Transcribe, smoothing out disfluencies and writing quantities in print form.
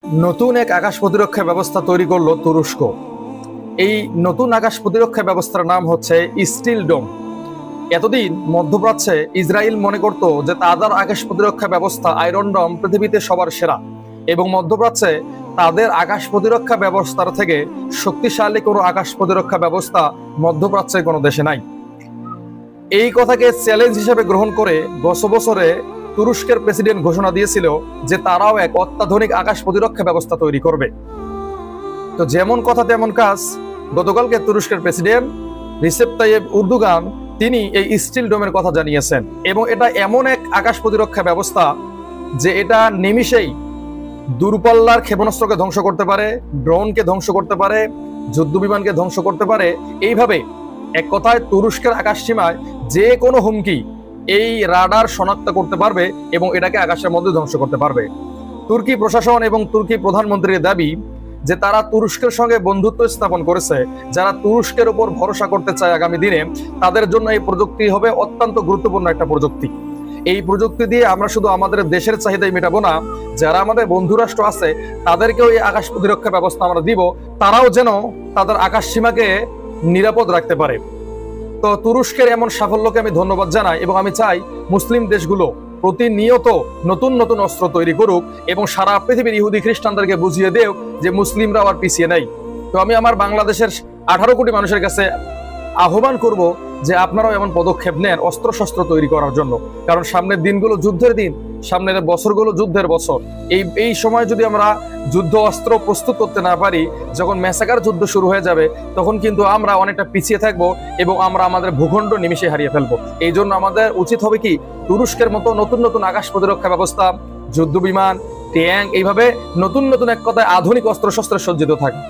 নতুন এক আকাশ প্রতিরক্ষা ব্যবস্থা তৈরি করলো তুরস্ক। এই নতুন আকাশ প্রতিরক্ষা ব্যবস্থার নাম হচ্ছে স্টিল ডোম। এতদিন মধ্যপ্রাচ্যে ইসরায়েল মনে করত যে তাদের আকাশ প্রতিরক্ষা ব্যবস্থা আয়রন ডোম পৃথিবীতে সবার সেরা, এবং মধ্যপ্রাচ্যে তাদের আকাশ প্রতিরক্ষা ব্যবস্থার থেকে শক্তিশালী কোনো আকাশ প্রতিরক্ষা ব্যবস্থা মধ্যপ্রাচ্যের কোনো দেশে নাই। এই কথাকে চ্যালেঞ্জ হিসেবে গ্রহণ করে গত বছরে তুরস্কের প্রেসিডেন্ট ঘোষণা দিয়েছিল যে তারাও এক অত্যাধুনিক আকাশ প্রতিরক্ষা ব্যবস্থা তৈরি করবে। তো যেমন কথা তেমন কাজ, গতকালকে তুরস্কের প্রেসিডেন্ট রিসেপ তাইয়েব এরদোগান তিনি এই স্টিল ডোমের কথা জানিয়েছেন, এবং এটা এমন এক আকাশ প্রতিরক্ষা ব্যবস্থা যে এটা নিমিষেই দূরপাল্লার ক্ষেপণাস্ত্রকে ধ্বংস করতে পারে, ড্রোনকে ধ্বংস করতে পারে, যুদ্ধ বিমানকে ধ্বংস করতে পারে। এইভাবে এক কথায় তুরস্কের আকাশ সীমায় যে কোনো হুমকি এই রাডার শনাক্ত করতে পারবে এবং এটাকে আকাশের মধ্যে ধ্বংস করতে পারবে। তুর্কি প্রশাসন এবং তুর্কি প্রধানমন্ত্রীর দাবি যে তারা তুরস্কের সঙ্গে বন্ধুত্ব স্থাপন করেছে। যারা তুরস্কের উপর ভরসা করতে চায় আগামী দিনে, তাদের জন্য এই প্রযুক্তি হবে অত্যন্ত গুরুত্বপূর্ণ একটা প্রযুক্তি। এই প্রযুক্তি দিয়ে আমরা শুধু আমাদের দেশের চাহিদাই মেটাবো না, যারা আমাদের বন্ধু রাষ্ট্র আছে তাদেরকেও এই আকাশ প্রতিরক্ষা ব্যবস্থা আমরা দিব, তারাও যেন তাদের আকাশ সীমাকে নিরাপদ রাখতে পারে। তো তুরস্কের এমন সাফল্যকে আমি ধন্যবাদ জানাই, এবং আমি চাই মুসলিম দেশগুলো প্রতিনিয়ত নতুন নতুন অস্ত্র তৈরি করুক এবং সারা পৃথিবীর ইহুদি খ্রিস্টানদেরকে বুঝিয়ে দেও যে মুসলিমরাও আর পিছিয়ে নাই। তো আমি আমার বাংলাদেশের 18 কোটি মানুষের কাছে আহ্বান করব যে আপনারাও এমন পদক্ষেপ নেন অস্ত্র শস্ত্র তৈরি করার জন্য, কারণ সামনের দিনগুলো যুদ্ধের দিন, সামনের বছরগুলো যুদ্ধের বছর। এই সময় যদি আমরা যুদ্ধ অস্ত্র প্রস্তুত করতে না পারি, যখন ম্যাসাকার যুদ্ধ শুরু হয়ে যাবে, তখন কিন্তু আমরা অনেকটা পিছিয়ে থাকবো এবং আমরা আমাদের ভূখণ্ড নিমিষে হারিয়ে ফেলবো। এই জন্য আমাদের উচিত হবে কি, তুরস্কের মতো নতুন নতুন আকাশ প্রতিরক্ষা ব্যবস্থা, যুদ্ধ বিমান, ট্যাঙ্ক, এইভাবে নতুন নতুন এক কথায় আধুনিক অস্ত্র শস্ত্রে সজ্জিত থাকে।